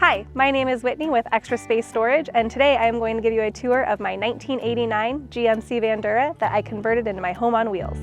Hi, my name is Whitney with Extra Space Storage, and today I am going to give you a tour of my 1989 GMC Vandura that I converted into my home on wheels.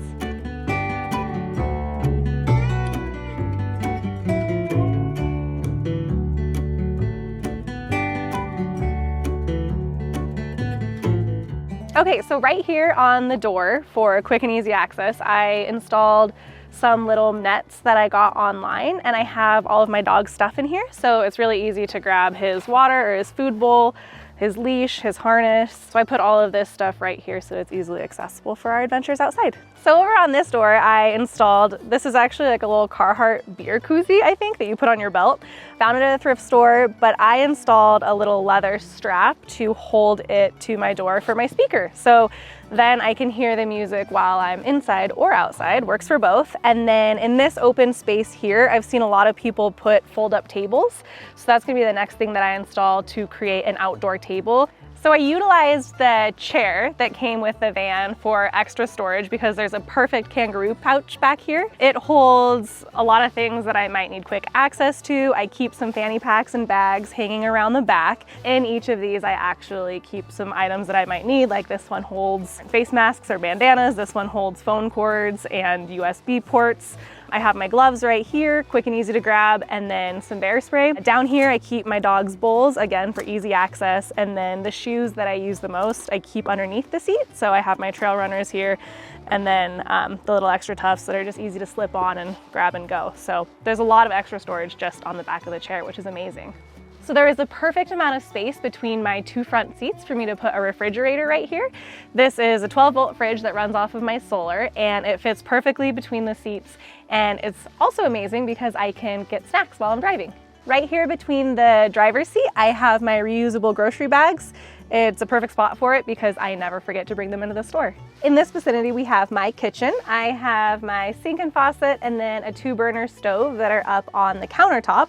Okay, so right here on the door for quick and easy access, I installed some little nets that I got online, and I have all of my dog's stuff in here, so it's really easy to grab his water or his food bowl, his leash, his harness. So I put all of this stuff right here so it's easily accessible for our adventures outside. So over on this door, I installed, this is actually like a little Carhartt beer koozie, I think, that you put on your belt. Found it at a thrift store, but I installed a little leather strap to hold it to my door for my speaker. So then I can hear the music while I'm inside or outside, works for both. And then in this open space here, I've seen a lot of people put fold-up tables. So that's gonna be the next thing that I install to create an outdoor table. So I utilized the chair that came with the van for extra storage because there's a perfect kangaroo pouch back here. It holds a lot of things that I might need quick access to. I keep some fanny packs and bags hanging around the back. In each of these, I actually keep some items that I might need, like this one holds face masks or bandanas, this one holds phone cords and USB ports. I have my gloves right here, quick and easy to grab, and then some bear spray. Down here, I keep my dog's bowls, again, for easy access, and then the shoes that I use the most, I keep underneath the seat. So I have my trail runners here, and then the little extra tufts that are just easy to slip on and grab and go. So there's a lot of extra storage just on the back of the chair, which is amazing. So there is a perfect amount of space between my two front seats for me to put a refrigerator right here. This is a 12-volt fridge that runs off of my solar, and it fits perfectly between the seats. And it's also amazing because I can get snacks while I'm driving. Right here between the driver's seat, I have my reusable grocery bags. It's a perfect spot for it because I never forget to bring them into the store. In this vicinity, we have my kitchen. I have my sink and faucet and then a 2-burner stove that are up on the countertop.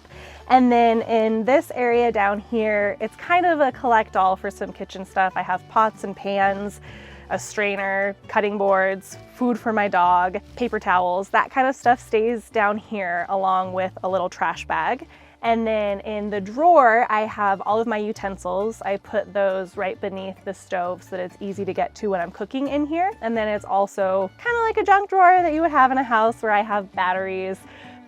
And then in this area down here, it's kind of a collect-all for some kitchen stuff. I have pots and pans, a strainer, cutting boards, food for my dog, paper towels. That kind of stuff stays down here along with a little trash bag. And then in the drawer, I have all of my utensils. I put those right beneath the stove so that it's easy to get to when I'm cooking in here. And then it's also kind of like a junk drawer that you would have in a house where I have batteries,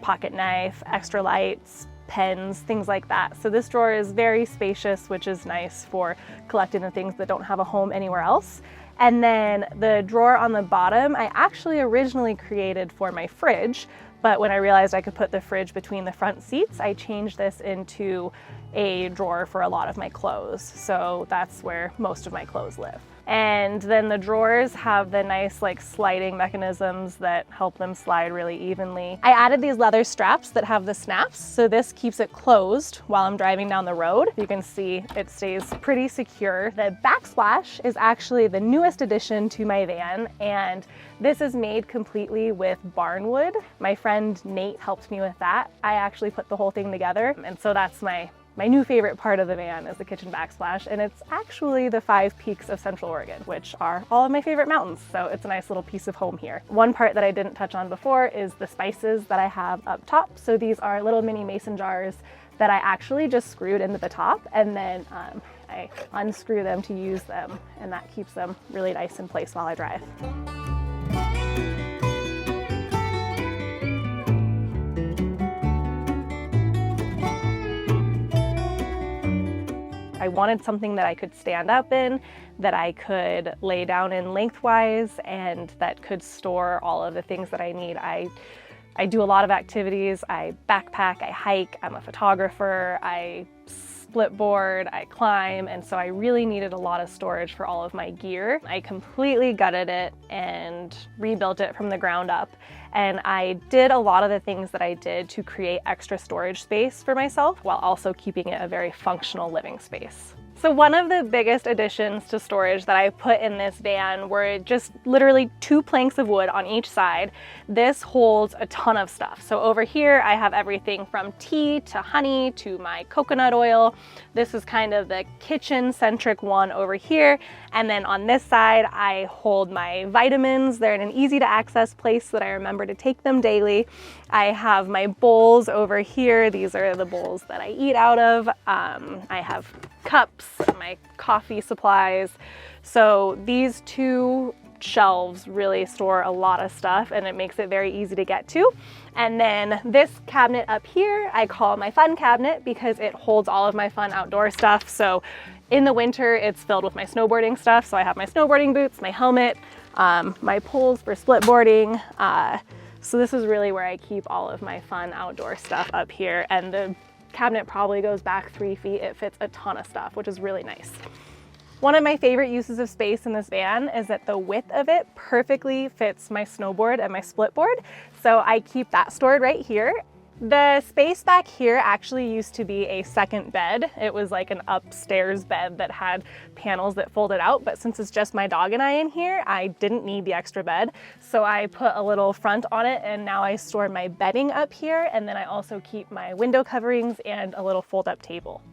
pocket knife, extra lights, pens, things like that. So this drawer is very spacious, which is nice for collecting the things that don't have a home anywhere else. And then the drawer on the bottom, I actually originally created for my fridge, but when I realized I could put the fridge between the front seats, I changed this into a drawer for a lot of my clothes. So that's where most of my clothes live. And then the drawers have the nice like sliding mechanisms that help them slide really evenly. I added these leather straps that have the snaps, so this keeps it closed while I'm driving down the road. You can see it stays pretty secure. The backsplash is actually the newest addition to my van, and this is made completely with barnwood. My friend Nate helped me with that. I actually put the whole thing together, and so that's my new favorite part of the van is the kitchen backsplash, and it's actually the 5 peaks of Central Oregon, which are all of my favorite mountains, so it's a nice little piece of home here. One part that I didn't touch on before is the spices that I have up top. So these are little mini mason jars that I actually just screwed into the top, and then I unscrew them to use them, and that keeps them really nice in place while I drive. I wanted something that I could stand up in, that I could lay down in lengthwise, and that could store all of the things that I need. I do a lot of activities. I backpack, I hike, I'm a photographer, I split board, I climb, and so I really needed a lot of storage for all of my gear. I completely gutted it and rebuilt it from the ground up. And I did a lot of the things that I did to create extra storage space for myself while also keeping it a very functional living space. So one of the biggest additions to storage that I put in this van were just literally 2 planks of wood on each side. This holds a ton of stuff. So over here I have everything from tea to honey to my coconut oil. This is kind of the kitchen centric one over here. And then on this side I hold my vitamins. They're in an easy to access place so that I remember to take them daily. I have my bowls over here. These are the bowls that I eat out of. I have cups, my coffee supplies. So these 2 shelves really store a lot of stuff and it makes it very easy to get to. And then this cabinet up here, I call my fun cabinet because it holds all of my fun outdoor stuff. So in the winter, it's filled with my snowboarding stuff. So I have my snowboarding boots, my helmet, my poles for split boarding. So this is really where I keep all of my fun outdoor stuff up here. And the cabinet probably goes back 3 feet. It fits a ton of stuff, which is really nice. One of my favorite uses of space in this van is that the width of it perfectly fits my snowboard and my split board. So I keep that stored right here. The space back here actually used to be a second bed. It was like an upstairs bed that had panels that folded out, but since it's just my dog and I in here, I didn't need the extra bed. So I put a little front on it and now I store my bedding up here, and then I also keep my window coverings and a little fold-up table.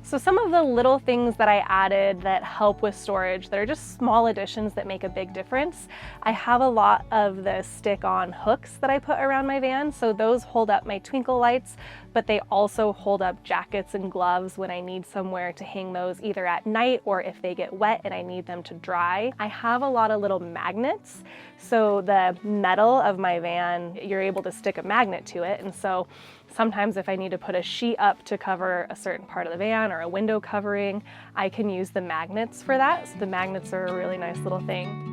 So some of the little things that I added that help with storage that are just small additions that make a big difference. I have a lot of the stick-on hooks that I put around my van. So those hold up my twinkle lights, but they also hold up jackets and gloves when I need somewhere to hang those either at night or if they get wet and I need them to dry. I have a lot of little magnets. So the metal of my van, you're able to stick a magnet to it. And so sometimes if I need to put a sheet up to cover a certain part of the van or a window covering, I can use the magnets for that. So the magnets are a really nice little thing.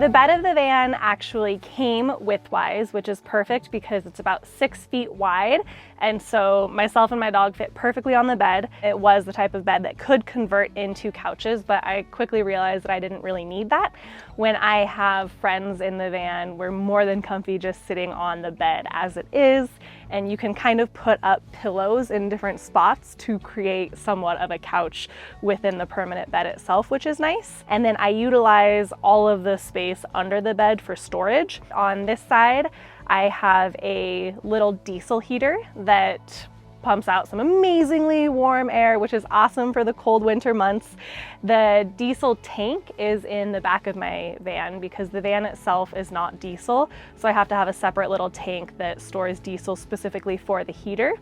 The bed of the van actually came widthwise, which is perfect because it's about 6 feet wide. And so myself and my dog fit perfectly on the bed. It was the type of bed that could convert into couches, but I quickly realized that I didn't really need that. When I have friends in the van, we're more than comfy just sitting on the bed as it is. And you can kind of put up pillows in different spots to create somewhat of a couch within the permanent bed itself, which is nice. And then I utilize all of the space under the bed for storage. On this side, I have a little diesel heater that pumps out some amazingly warm air, which is awesome for the cold winter months. The diesel tank is in the back of my van because the van itself is not diesel. So I have to have a separate little tank that stores diesel specifically for the heater.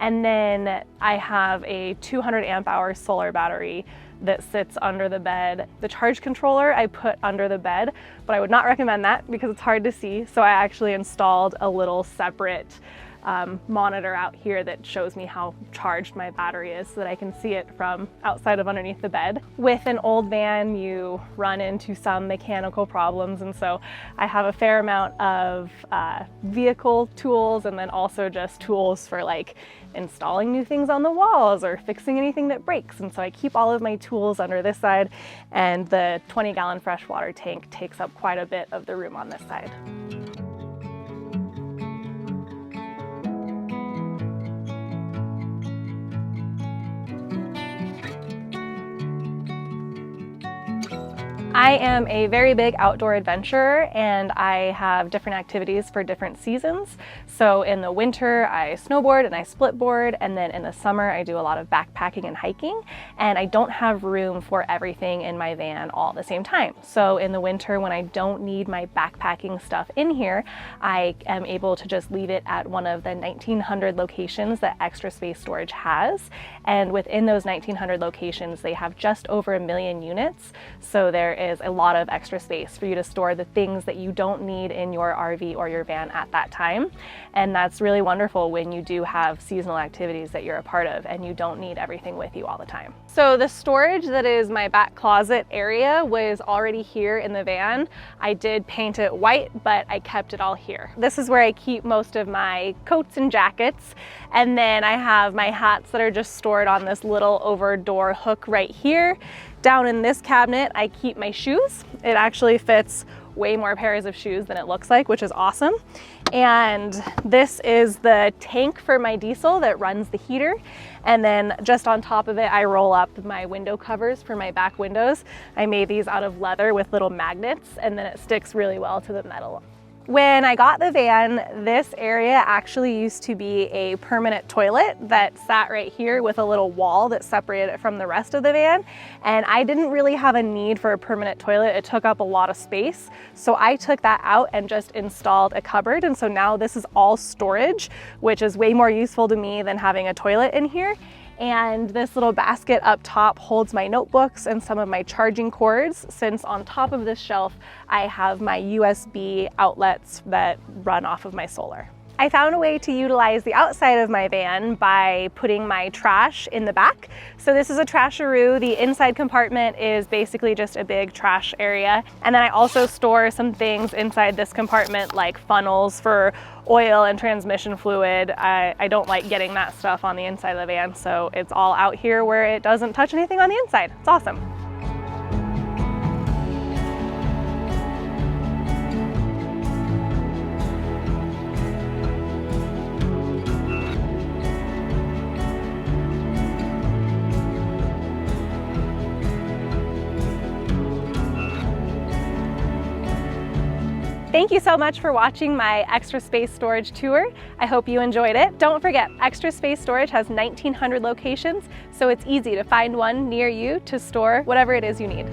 And then I have a 200 amp hour solar battery that sits under the bed. The charge controller I put under the bed, but I would not recommend that because it's hard to see. So I actually installed a little separate monitor out here that shows me how charged my battery is so that I can see it from outside of underneath the bed. With an old van, you run into some mechanical problems, and so I have a fair amount of vehicle tools and then also just tools for like installing new things on the walls or fixing anything that breaks. And so I keep all of my tools under this side, and the 20-gallon freshwater tank takes up quite a bit of the room on this side. I am a very big outdoor adventurer, and I have different activities for different seasons. So in the winter, I snowboard and I split board, and then in the summer, I do a lot of backpacking and hiking, and I don't have room for everything in my van all at the same time. So in the winter, when I don't need my backpacking stuff in here, I am able to just leave it at one of the 1,900 locations that Extra Space Storage has. And within those 1,900 locations, they have just over 1 million units. So there is a lot of extra space for you to store the things that you don't need in your RV or your van at that time. And that's really wonderful when you do have seasonal activities that you're a part of and you don't need everything with you all the time. So the storage that is my back closet area was already here in the van. I did paint it white, but I kept it all here. This is where I keep most of my coats and jackets. And then I have my hats that are just stored on this little over door hook right here. Down in this cabinet, I keep my shoes. It actually fits way more pairs of shoes than it looks like, which is awesome. And this is the tank for my diesel that runs the heater. And then just on top of it, I roll up my window covers for my back windows. I made these out of leather with little magnets, and then it sticks really well to the metal. When I got the van, this area actually used to be a permanent toilet that sat right here with a little wall that separated it from the rest of the van. And I didn't really have a need for a permanent toilet. It took up a lot of space. So I took that out and just installed a cupboard. And so now this is all storage, which is way more useful to me than having a toilet in here. And this little basket up top holds my notebooks and some of my charging cords, since on top of this shelf I have my USB outlets that run off of my solar. I found a way to utilize the outside of my van by putting my trash in the back. So this is a trasharoo. The inside compartment is basically just a big trash area. And then I also store some things inside this compartment, like funnels for oil and transmission fluid. I don't like getting that stuff on the inside of the van, so it's all out here where it doesn't touch anything on the inside. It's awesome. Thank you so much for watching my Extra Space Storage tour. I hope you enjoyed it. Don't forget, Extra Space Storage has 1,900 locations, so it's easy to find one near you to store whatever it is you need.